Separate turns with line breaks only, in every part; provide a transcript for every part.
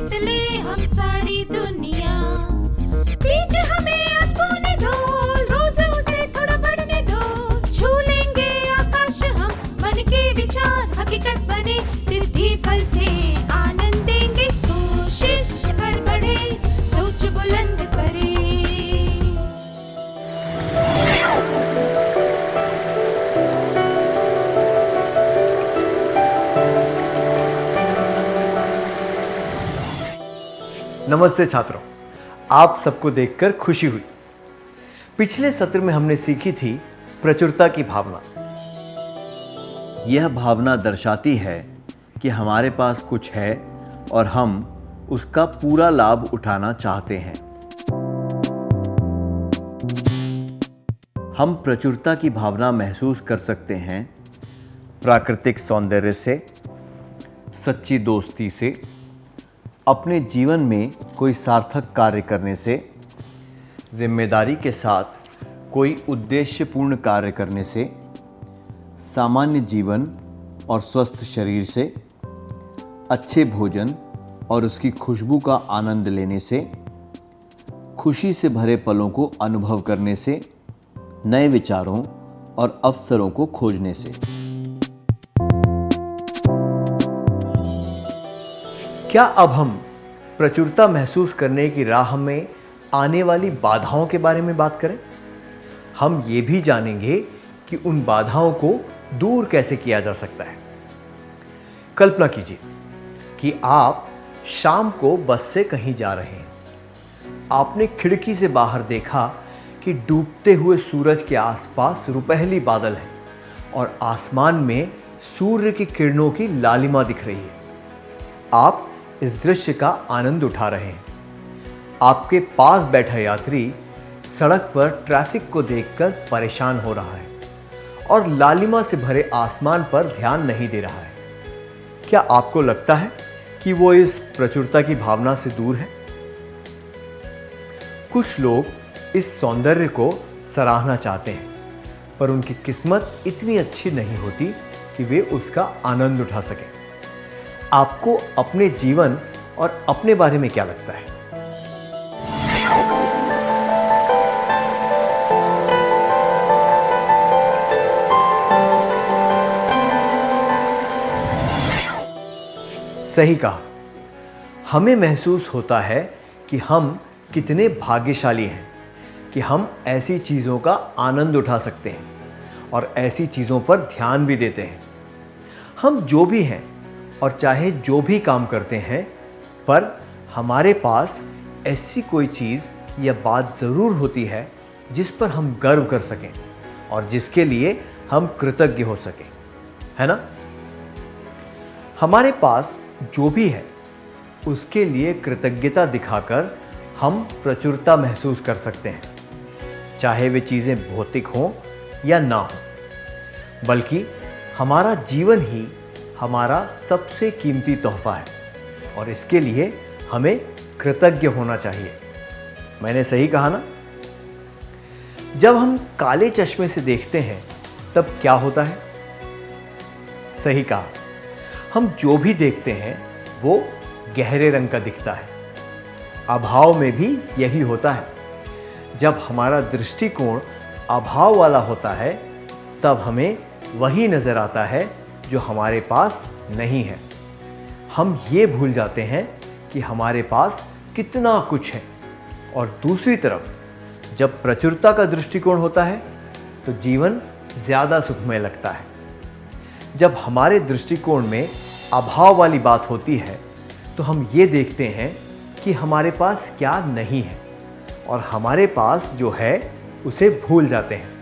जीत ले हम सारी दुनिया। बीच हमें आज बोने दो, रोज उसे थोड़ा बढ़ने दो। छू लेंगे आकाश हम, मन के विचार हकीकत बने। सिद्धि फल से आनंद देंगे, कोशिश कर बढ़े, सोच बुलंद करे।
नमस्ते छात्रों, आप सबको देखकर खुशी हुई। पिछले सत्र में हमने सीखी थी प्रचुरता की भावना। यह भावना दर्शाती है कि हमारे पास कुछ है और हम उसका पूरा लाभ उठाना चाहते हैं। हम प्रचुरता की भावना महसूस कर सकते हैं प्राकृतिक सौंदर्य से, सच्ची दोस्ती से, अपने जीवन में कोई सार्थक कार्य करने से, जिम्मेदारी के साथ कोई उद्देश्यपूर्ण कार्य करने से, सामान्य जीवन और स्वस्थ शरीर से, अच्छे भोजन और उसकी खुशबू का आनंद लेने से, खुशी से भरे पलों को अनुभव करने से, नए विचारों और अवसरों को खोजने से। क्या अब हम प्रचुरता महसूस करने की राह में आने वाली बाधाओं के बारे में बात करें? हम ये भी जानेंगे कि उन बाधाओं को दूर कैसे किया जा सकता है। कल्पना कीजिए कि आप शाम को बस से कहीं जा रहे हैं। आपने खिड़की से बाहर देखा कि डूबते हुए सूरज के आसपास रुपहली बादल हैं और आसमान में सूर्य की किरणों की लालिमा दिख रही है। आप इस दृश्य का आनंद उठा रहे हैं। आपके पास बैठा यात्री सड़क पर ट्रैफिक को देखकर परेशान हो रहा है और लालिमा से भरे आसमान पर ध्यान नहीं दे रहा है। क्या आपको लगता है कि वो इस प्रचुरता की भावना से दूर है? कुछ लोग इस सौंदर्य को सराहना चाहते हैं, पर उनकी किस्मत इतनी अच्छी नहीं होती कि वे उसका आनंद उठा सकें। आपको अपने जीवन और अपने बारे में क्या लगता है? सही कहा। हमें महसूस होता है कि हम कितने भाग्यशाली हैं कि हम ऐसी चीज़ों का आनंद उठा सकते हैं और ऐसी चीज़ों पर ध्यान भी देते हैं। हम जो भी हैं और चाहे जो भी काम करते हैं, पर हमारे पास ऐसी कोई चीज़ या बात ज़रूर होती है जिस पर हम गर्व कर सकें और जिसके लिए हम कृतज्ञ हो सकें, है ना? हमारे पास जो भी है उसके लिए कृतज्ञता दिखाकर हम प्रचुरता महसूस कर सकते हैं, चाहे वे चीज़ें भौतिक हों या ना हों। बल्कि हमारा जीवन ही हमारा सबसे कीमती तोहफा है और इसके लिए हमें कृतज्ञ होना चाहिए। मैंने सही कहा ना? जब हम काले चश्मे से देखते हैं तब क्या होता है? सही कहा, हम जो भी देखते हैं वो गहरे रंग का दिखता है। अभाव में भी यही होता है। जब हमारा दृष्टिकोण अभाव वाला होता है तब हमें वही नजर आता है जो हमारे पास नहीं है। हम ये भूल जाते हैं कि हमारे पास कितना कुछ है। और दूसरी तरफ जब प्रचुरता का दृष्टिकोण होता है तो जीवन ज़्यादा सुखमय लगता है। जब हमारे दृष्टिकोण में अभाव वाली बात होती है तो हम ये देखते हैं कि हमारे पास क्या नहीं है और हमारे पास जो है उसे भूल जाते हैं।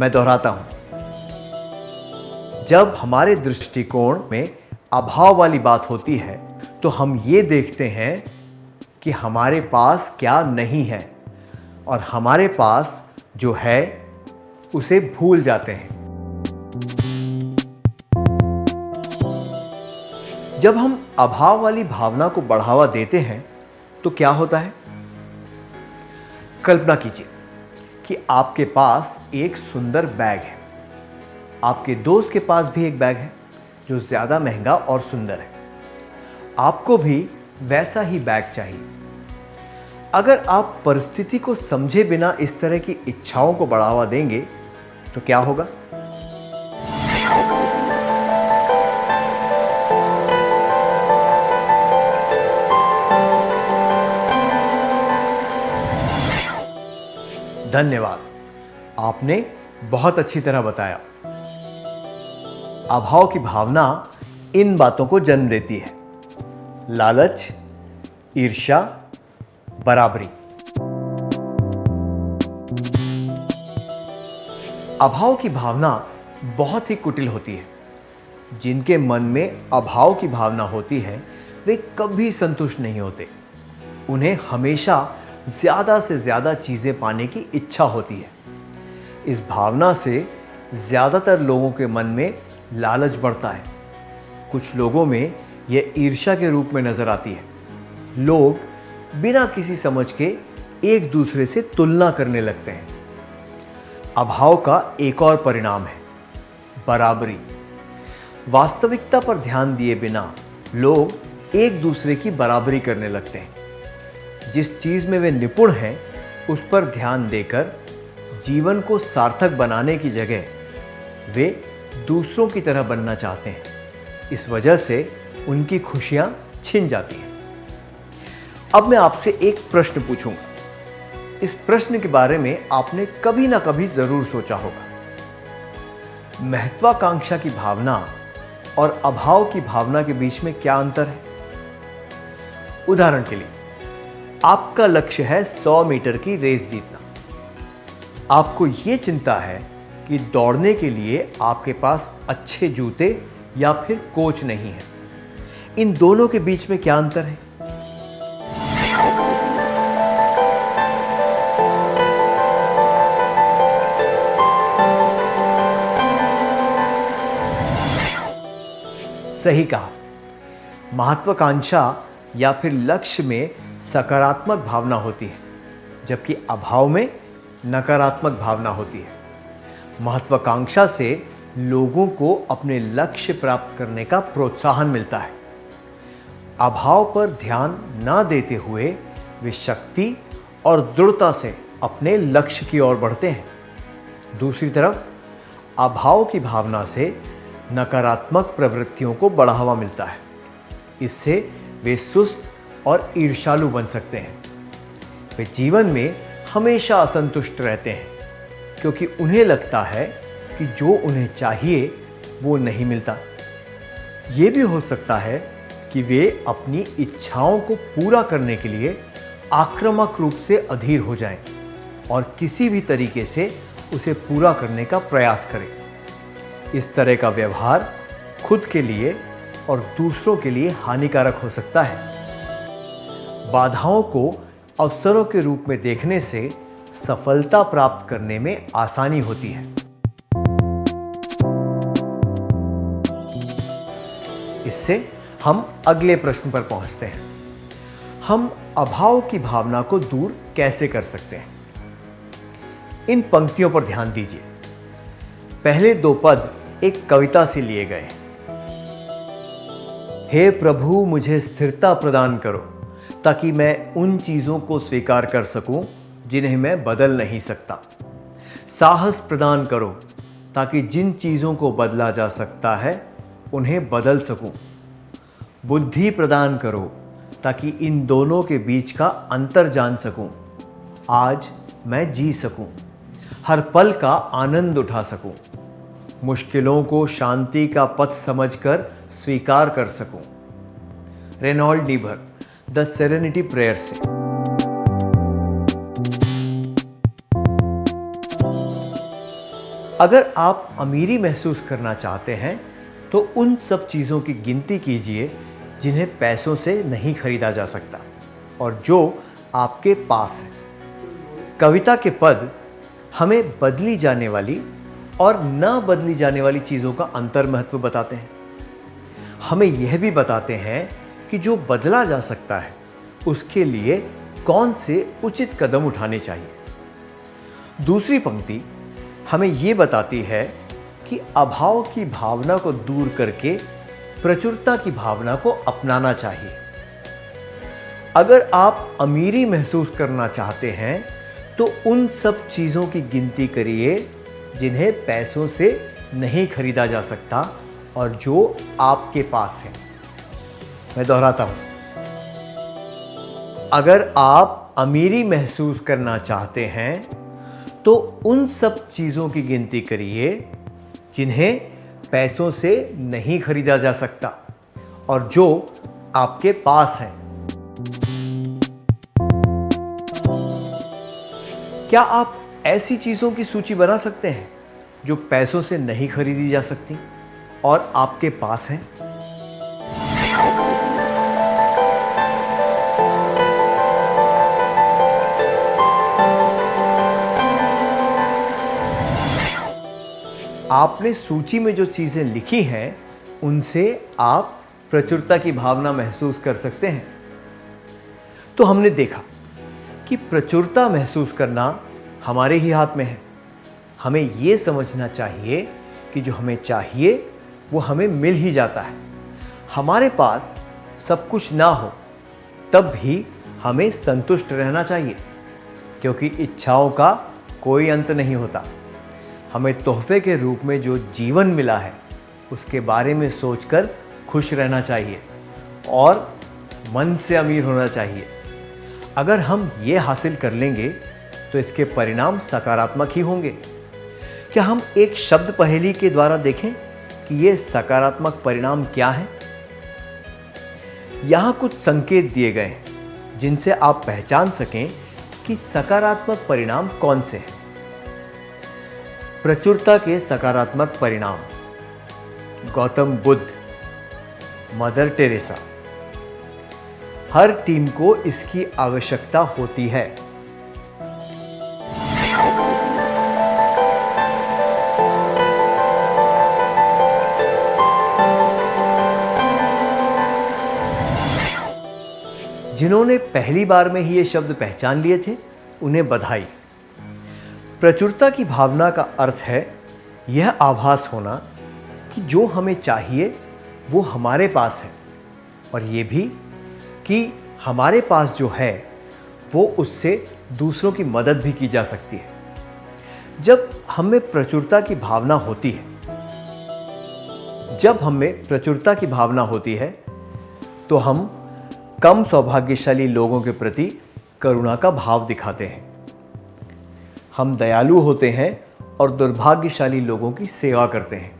मैं दोहराता हूँ, जब हमारे दृष्टिकोण में अभाव वाली बात होती है तो हम ये देखते हैं कि हमारे पास क्या नहीं है और हमारे पास जो है उसे भूल जाते हैं। जब हम अभाव वाली भावना को बढ़ावा देते हैं तो क्या होता है? कल्पना कीजिए कि आपके पास एक सुंदर बैग है। आपके दोस्त के पास भी एक बैग है जो ज़्यादा महंगा और सुंदर है। आपको भी वैसा ही बैग चाहिए। अगर आप परिस्थिति को समझे बिना इस तरह की इच्छाओं को बढ़ावा देंगे तो क्या होगा? धन्यवाद, आपने बहुत अच्छी तरह बताया। अभाव की भावना इन बातों को जन्म देती है: लालच, ईर्ष्या, बराबरी। अभाव की भावना बहुत ही कुटिल होती है। जिनके मन में अभाव की भावना होती है वे कभी संतुष्ट नहीं होते। उन्हें हमेशा ज्यादा से ज्यादा चीजें पाने की इच्छा होती है। इस भावना से ज्यादातर लोगों के मन में लालच बढ़ता है। कुछ लोगों में यह ईर्ष्या के रूप में नजर आती है। लोग बिना किसी समझ के एक दूसरे से तुलना करने लगते हैं। अभाव का एक और परिणाम है बराबरी। वास्तविकता पर ध्यान दिए बिना लोग एक दूसरे की बराबरी करने लगते हैं। जिस चीज में वे निपुण हैं उस पर ध्यान देकर जीवन को सार्थक बनाने की जगह वे दूसरों की तरह बनना चाहते हैं। इस वजह से उनकी खुशियां छिन जाती हैं। अब मैं आपसे एक प्रश्न पूछूंगा। इस प्रश्न के बारे में आपने कभी ना कभी जरूर सोचा होगा। महत्वाकांक्षा की भावना और अभाव की भावना के बीच में क्या अंतर है? उदाहरण के लिए, आपका लक्ष्य है 100 मीटर की रेस जीतना। आपको यह चिंता है कि दौड़ने के लिए आपके पास अच्छे जूते या फिर कोच नहीं है। इन दोनों के बीच में क्या अंतर है? सही कहा। महत्वाकांक्षा या फिर लक्ष्य में सकारात्मक भावना होती है, जबकि अभाव में नकारात्मक भावना होती है। महत्वाकांक्षा से लोगों को अपने लक्ष्य प्राप्त करने का प्रोत्साहन मिलता है। अभाव पर ध्यान न देते हुए वे शक्ति और दृढ़ता से अपने लक्ष्य की ओर बढ़ते हैं। दूसरी तरफ अभाव की भावना से नकारात्मक प्रवृत्तियों को बढ़ावा मिलता है। इससे वे सुस्त और ईर्ष्यालु बन सकते हैं। वे जीवन में हमेशा असंतुष्ट रहते हैं क्योंकि उन्हें लगता है कि जो उन्हें चाहिए वो नहीं मिलता। ये भी हो सकता है कि वे अपनी इच्छाओं को पूरा करने के लिए आक्रामक रूप से अधीर हो जाएं और किसी भी तरीके से उसे पूरा करने का प्रयास करें। इस तरह का व्यवहार खुद के लिए और दूसरों के लिए हानिकारक हो सकता है। बाधाओं को अवसरों के रूप में देखने से सफलता प्राप्त करने में आसानी होती है। इससे हम अगले प्रश्न पर पहुंचते हैं। हम अभाव की भावना को दूर कैसे कर सकते हैं? इन पंक्तियों पर ध्यान दीजिए। पहले दो पद एक कविता से लिए गए। हे प्रभु, मुझे स्थिरता प्रदान करो ताकि मैं उन चीजों को स्वीकार कर सकूं जिन्हें मैं बदल नहीं सकता। साहस प्रदान करो ताकि जिन चीजों को बदला जा सकता है उन्हें बदल सकूं। बुद्धि प्रदान करो ताकि इन दोनों के बीच का अंतर जान सकूं। आज मैं जी सकूं, हर पल का आनंद उठा सकूं, मुश्किलों को शांति का पथ समझकर स्वीकार कर सकूं। Reinhold Niebuhr, the serenity prayer से। अगर आप अमीरी महसूस करना चाहते हैं तो उन सब चीज़ों की गिनती कीजिए जिन्हें पैसों से नहीं खरीदा जा सकता और जो आपके पास है। कविता के पद हमें बदली जाने वाली और न बदली जाने वाली चीज़ों का अंतर महत्व बताते हैं। हमें यह भी बताते हैं कि जो बदला जा सकता है उसके लिए कौन से उचित कदम उठाने चाहिए। दूसरी पंक्ति हमें यह बताती है कि अभाव की भावना को दूर करके प्रचुरता की भावना को अपनाना चाहिए। अगर आप अमीरी महसूस करना चाहते हैं तो उन सब चीज़ों की गिनती करिए जिन्हें पैसों से नहीं खरीदा जा सकता और जो आपके पास है। मैं दोहराता हूं, अगर आप अमीरी महसूस करना चाहते हैं तो उन सब चीज़ों की गिनती करिए जिन्हें पैसों से नहीं खरीदा जा सकता और जो आपके पास है। क्या आप ऐसी चीज़ों की सूची बना सकते हैं जो पैसों से नहीं खरीदी जा सकती और आपके पास हैं? आपने सूची में जो चीज़ें लिखी हैं उनसे आप प्रचुरता की भावना महसूस कर सकते हैं। तो हमने देखा कि प्रचुरता महसूस करना हमारे ही हाथ में है। हमें ये समझना चाहिए कि जो हमें चाहिए वो हमें मिल ही जाता है। हमारे पास सब कुछ ना हो तब भी हमें संतुष्ट रहना चाहिए, क्योंकि इच्छाओं का कोई अंत नहीं होता। हमें तोहफे के रूप में जो जीवन मिला है उसके बारे में सोचकर खुश रहना चाहिए और मन से अमीर होना चाहिए। अगर हम ये हासिल कर लेंगे तो इसके परिणाम सकारात्मक ही होंगे। क्या हम एक शब्द पहेली के द्वारा देखें कि ये सकारात्मक परिणाम क्या है? यहाँ कुछ संकेत दिए गए हैं जिनसे आप पहचान सकें कि सकारात्मक परिणाम कौन से हैं। प्रचुरता के सकारात्मक परिणाम: गौतम बुद्ध, मदर टेरेसा। हर टीम को इसकी आवश्यकता होती है। जिन्होंने पहली बार में ही ये शब्द पहचान लिए थे उन्हें बधाई। प्रचुरता की भावना का अर्थ है यह आभास होना कि जो हमें चाहिए वो हमारे पास है, और ये भी कि हमारे पास जो है वो उससे दूसरों की मदद भी की जा सकती है। जब हमें प्रचुरता की भावना होती है, तो हम कम सौभाग्यशाली लोगों के प्रति करुणा का भाव दिखाते हैं। हम दयालु होते हैं और दुर्भाग्यशाली लोगों की सेवा करते हैं।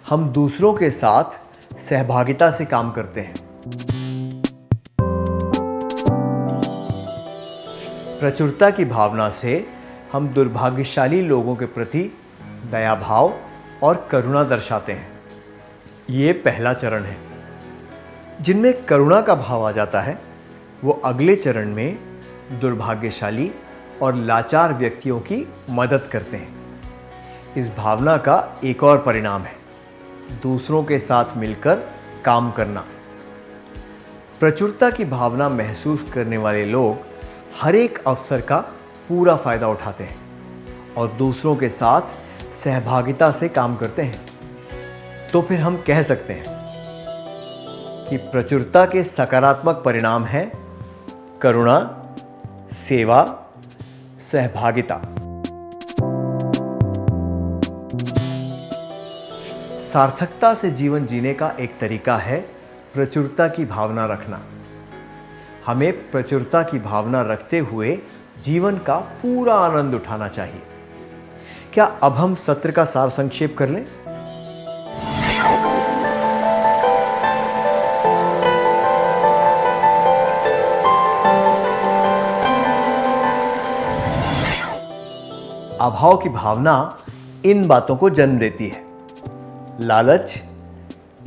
हम दूसरों के साथ सहभागिता से काम करते हैं। प्रचुरता की भावना से हम दुर्भाग्यशाली लोगों के प्रति दया भाव और करुणा दर्शाते हैं। ये पहला चरण है। जिनमें करुणा का भाव आ जाता है वो अगले चरण में दुर्भाग्यशाली और लाचार व्यक्तियों की मदद करते हैं। इस भावना का एक और परिणाम है दूसरों के साथ मिलकर काम करना। प्रचुरता की भावना महसूस करने वाले लोग हर एक अवसर का पूरा फायदा उठाते हैं और दूसरों के साथ सहभागिता से काम करते हैं। तो फिर हम कह सकते हैं कि प्रचुरता के सकारात्मक परिणाम हैं करुणा, सेवा, सहभागिता। सार्थकता से जीवन जीने का एक तरीका है प्रचुरता की भावना रखना। हमें प्रचुरता की भावना रखते हुए जीवन का पूरा आनंद उठाना चाहिए। क्या अब हम सत्र का सार संक्षेप कर लें? अभाव की भावना इन बातों को जन्म देती है: लालच,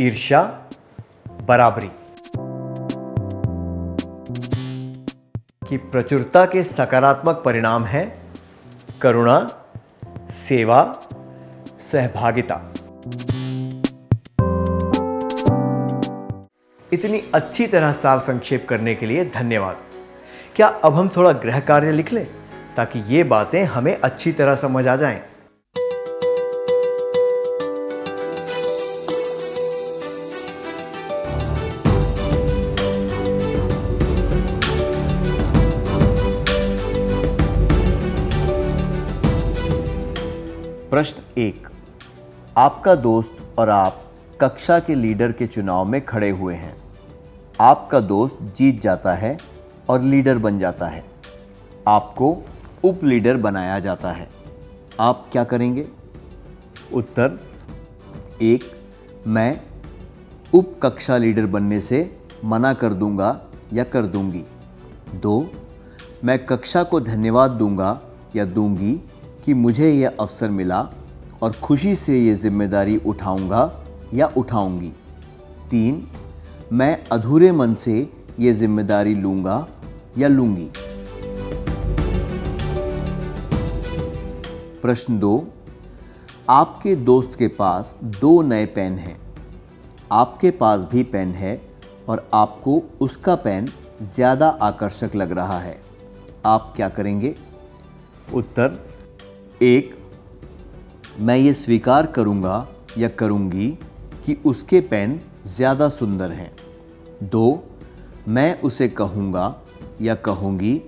ईर्ष्या, बराबरी। कि प्रचुरता के सकारात्मक परिणाम हैं करुणा, सेवा, सहभागिता। इतनी अच्छी तरह सार संक्षेप करने के लिए धन्यवाद। क्या अब हम थोड़ा गृह कार्य लिख लें ताकि ये बातें हमें अच्छी तरह समझ आ जाएं? प्रश्न 1। आपका दोस्त और आप कक्षा के लीडर के चुनाव में खड़े हुए हैं। आपका दोस्त जीत जाता है और लीडर बन जाता है। आपको उप लीडर बनाया जाता है। आप क्या करेंगे? उत्तर 1। मैं उप कक्षा लीडर बनने से मना कर दूंगा या कर दूंगी। 2। मैं कक्षा को धन्यवाद दूंगा या दूंगी कि मुझे यह अवसर मिला और खुशी से ये जिम्मेदारी उठाऊंगा या उठाऊंगी। 3। मैं अधूरे मन से ये जिम्मेदारी लूंगा या लूंगी। प्रश्न 2। आपके दोस्त के पास 2 नए पेन हैं। आपके पास भी पेन है और आपको उसका पेन ज़्यादा आकर्षक लग रहा है। आप क्या करेंगे? उत्तर 1। मैं ये स्वीकार करूंगा या करूंगी कि उसके पेन ज़्यादा सुंदर हैं। 2। मैं उसे कहूँगा या कहूँगी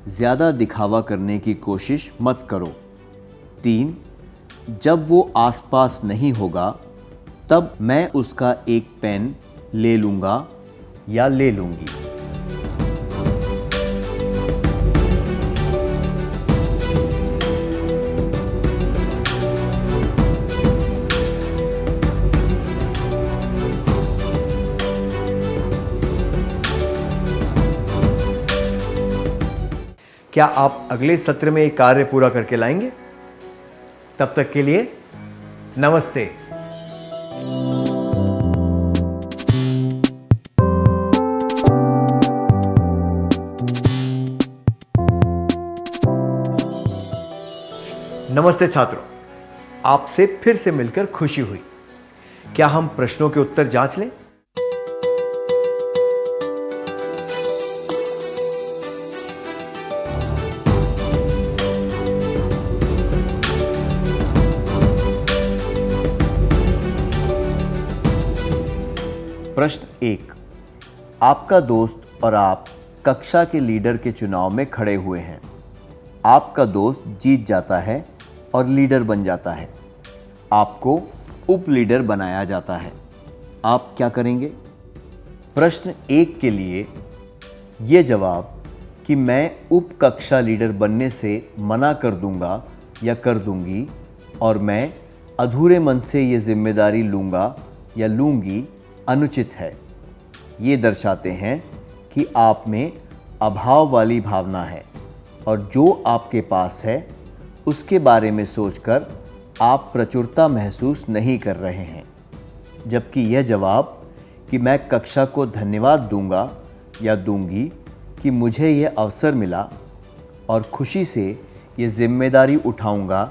ज़्यादा दिखावा करने की कोशिश मत करो। 3। जब वो आसपास नहीं होगा तब मैं उसका एक पेन ले लूँगा या ले लूँगी। क्या आप अगले सत्र में ये कार्य पूरा करके लाएंगे? तब तक के लिए नमस्ते। नमस्ते छात्रों, आपसे फिर से मिलकर खुशी हुई। क्या हम प्रश्नों के उत्तर जांच लें? प्रश्न 1। आपका दोस्त और आप कक्षा के लीडर के चुनाव में खड़े हुए हैं। आपका दोस्त जीत जाता है और लीडर बन जाता है। आपको उप लीडर बनाया जाता है। आप क्या करेंगे? प्रश्न 1 के लिए ये जवाब कि मैं उप कक्षा लीडर बनने से मना कर दूंगा या कर दूंगी और मैं अधूरे मन से ये जिम्मेदारी लूँगा या लूँगी अनुचित है। ये दर्शाते हैं कि आप में अभाव वाली भावना है और जो आपके पास है उसके बारे में सोचकर आप प्रचुरता महसूस नहीं कर रहे हैं। जबकि यह जवाब कि मैं कक्षा को धन्यवाद दूंगा या दूंगी कि मुझे यह अवसर मिला और खुशी से ये जिम्मेदारी उठाऊंगा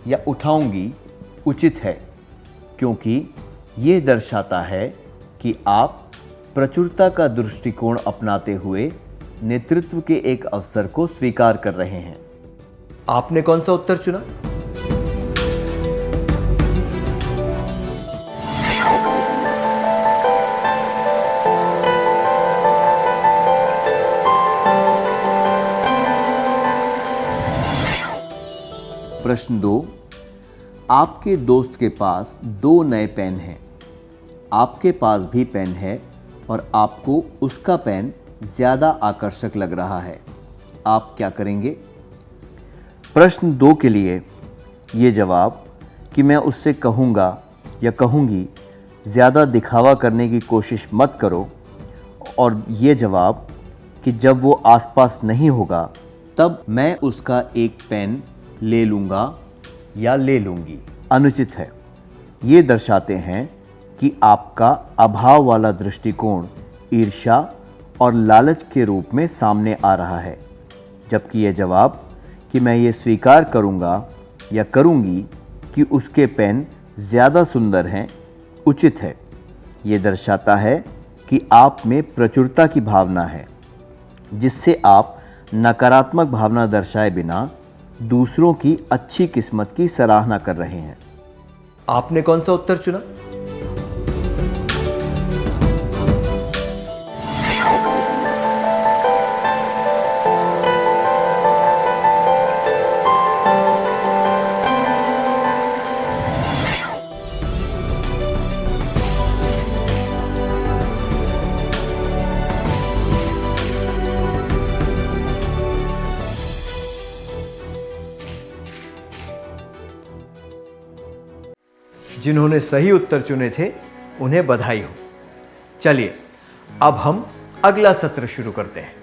या उठाऊंगी उचित है, क्योंकि ये दर्शाता है कि आप प्रचुरता का दृष्टिकोण अपनाते हुए नेतृत्व के एक अवसर को स्वीकार कर रहे हैं। आपने कौन सा उत्तर चुना? प्रश्न 2। आपके दोस्त के पास 2 नए पेन हैं। आपके पास भी पेन है और आपको उसका पेन ज़्यादा आकर्षक लग रहा है। आप क्या करेंगे? प्रश्न 2 के लिए ये जवाब कि मैं उससे कहूँगा या कहूँगी ज़्यादा दिखावा करने की कोशिश मत करो और ये जवाब कि जब वो आसपास नहीं होगा तब मैं उसका एक पेन ले लूँगा या ले लूँगी अनुचित है। ये दर्शाते हैं कि आपका अभाव वाला दृष्टिकोण ईर्ष्या और लालच के रूप में सामने आ रहा है। जबकि यह जवाब कि मैं ये स्वीकार करूँगा या करूँगी कि उसके पेन ज़्यादा सुंदर हैं उचित है। ये दर्शाता है कि आप में प्रचुरता की भावना है, जिससे आप नकारात्मक भावना दर्शाए बिना दूसरों की अच्छी किस्मत की सराहना कर रहे हैं। आपने कौन सा उत्तर चुना? जिन्होंने सही उत्तर चुने थे उन्हें बधाई हो। चलिए अब हम अगला सत्र शुरू करते हैं।